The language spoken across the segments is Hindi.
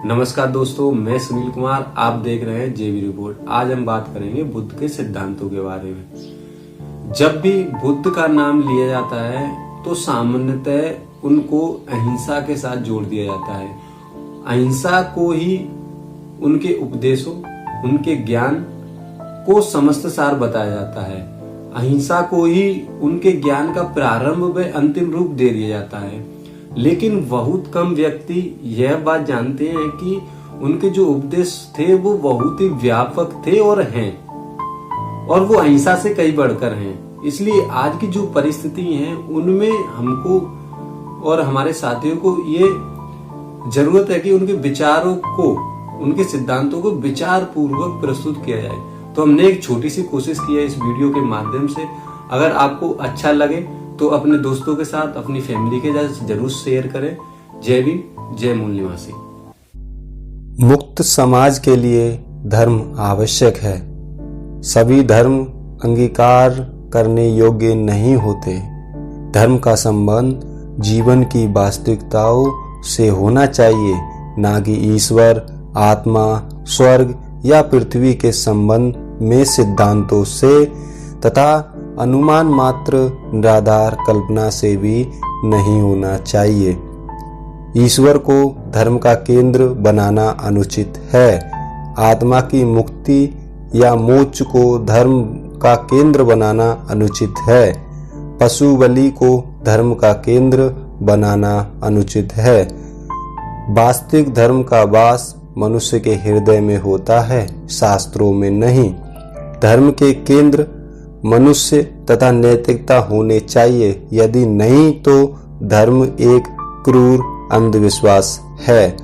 नमस्कार दोस्तों, मैं सुनील कुमार। आप देख रहे हैं जेबी रिपोर्ट। आज हम बात करेंगे बुद्ध के सिद्धांतों के बारे में। जब भी बुद्ध का नाम लिया जाता है तो सामान्यतः उनको अहिंसा के साथ जोड़ दिया जाता है। अहिंसा को ही उनके उपदेशों, उनके ज्ञान को समस्त सार बताया जाता है। अहिंसा को ही उनके ज्ञान का प्रारंभ व अंतिम रूप दे दिया जाता है। लेकिन बहुत कम व्यक्ति यह बात जानते हैं कि उनके जो उपदेश थे वो बहुत ही व्यापक थे और हैं, और वो अहिंसा से कई बढ़कर हैं। इसलिए आज की जो परिस्थिति है उनमें हमको और हमारे साथियों को ये जरूरत है कि उनके विचारों को, उनके सिद्धांतों को विचार पूर्वक प्रस्तुत किया जाए। तो हमने एक छोटी सी कोशिश की है इस वीडियो के माध्यम से। अगर आपको अच्छा लगे तो अपने दोस्तों के साथ, अपनी फैमिली के साथ जरूर शेयर करें। जय भीम, जय मूल निवासी। मुक्त समाज के लिए धर्म आवश्यक है। सभी धर्म अंगीकार करने योग्य नहीं होते। धर्म का संबंध जीवन की वास्तविकताओं से होना चाहिए, ना कि ईश्वर, आत्मा, स्वर्ग या पृथ्वी के संबंध में सिद्धांतों से तथा अनुमान मात्र निराधार कल्पना से भी नहीं होना चाहिए। ईश्वर को धर्म का केंद्र बनाना अनुचित है। आत्मा की मुक्ति या मोक्ष को धर्म का केंद्र बनाना अनुचित है। पशु बलि को धर्म का केंद्र बनाना अनुचित है। वास्तविक धर्म का वास मनुष्य के हृदय में होता है, शास्त्रों में नहीं। धर्म के केंद्र मनुष्य तथा नैतिकता होने चाहिए। यदि नहीं तो धर्म एक क्रूर अंधविश्वास है।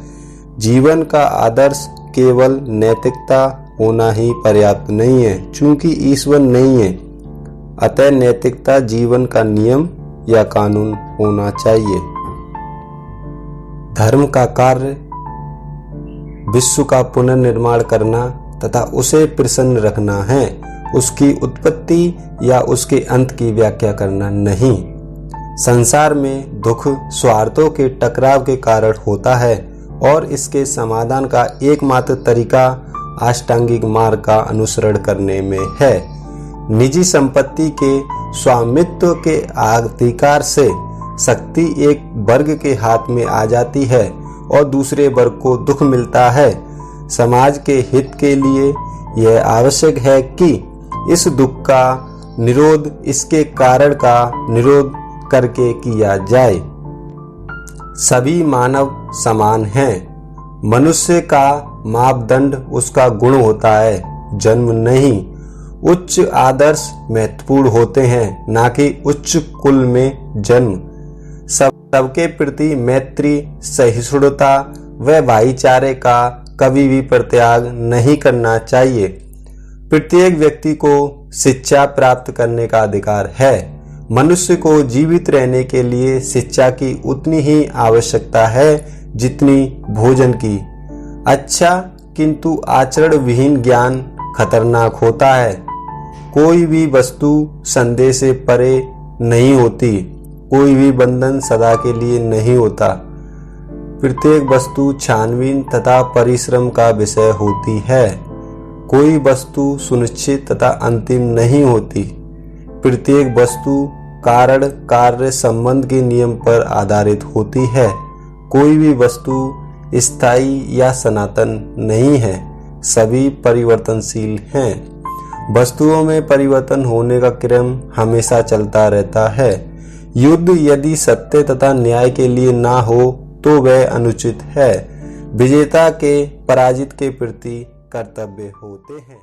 जीवन का आदर्श केवल नैतिकता होना ही पर्याप्त नहीं है, चूंकि ईश्वर नहीं है। अतः नैतिकता जीवन का नियम या कानून होना चाहिए। धर्म का कार्य विश्व का पुनर्निर्माण करना तथा उसे प्रसन्न रखना है, उसकी उत्पत्ति या उसके अंत की व्याख्या करना नहीं। संसार में दुख स्वार्थों के टकराव के कारण होता है और इसके समाधान का एकमात्र तरीका अष्टांगिक मार्ग का अनुसरण करने में है। निजी संपत्ति के स्वामित्व के अधिकार से शक्ति एक वर्ग के हाथ में आ जाती है और दूसरे वर्ग को दुख मिलता है। समाज के हित के लिए यह आवश्यक है कि इस दुख का निरोध इसके कारण का निरोध करके किया जाए। सभी मानव समान हैं। मनुष्य का मापदंड उसका गुण होता है, जन्म नहीं। उच्च आदर्श महत्वपूर्ण होते हैं, ना कि उच्च कुल में जन्म। सबके प्रति मैत्री, सहिष्णुता व भाईचारे का कभी भी परित्याग नहीं करना चाहिए। प्रत्येक व्यक्ति को शिक्षा प्राप्त करने का अधिकार है। मनुष्य को जीवित रहने के लिए शिक्षा की उतनी ही आवश्यकता है जितनी भोजन की। अच्छा किंतु आचरण विहीन ज्ञान खतरनाक होता है। कोई भी वस्तु संदेह से परे नहीं होती। कोई भी बंधन सदा के लिए नहीं होता। प्रत्येक वस्तु छानबीन तथा परिश्रम का विषय होती है। कोई वस्तु सुनिश्चित तथा अंतिम नहीं होती। प्रत्येक वस्तु कारण कार्य संबंध के नियम पर आधारित होती है। कोई भी वस्तु स्थायी या सनातन नहीं है। सभी परिवर्तनशील हैं। वस्तुओं में परिवर्तन होने का क्रम हमेशा चलता रहता है। युद्ध यदि सत्य तथा न्याय के लिए ना हो तो वह अनुचित है। विजेता के पराजित के प्रति कर्तव्य होते हैं।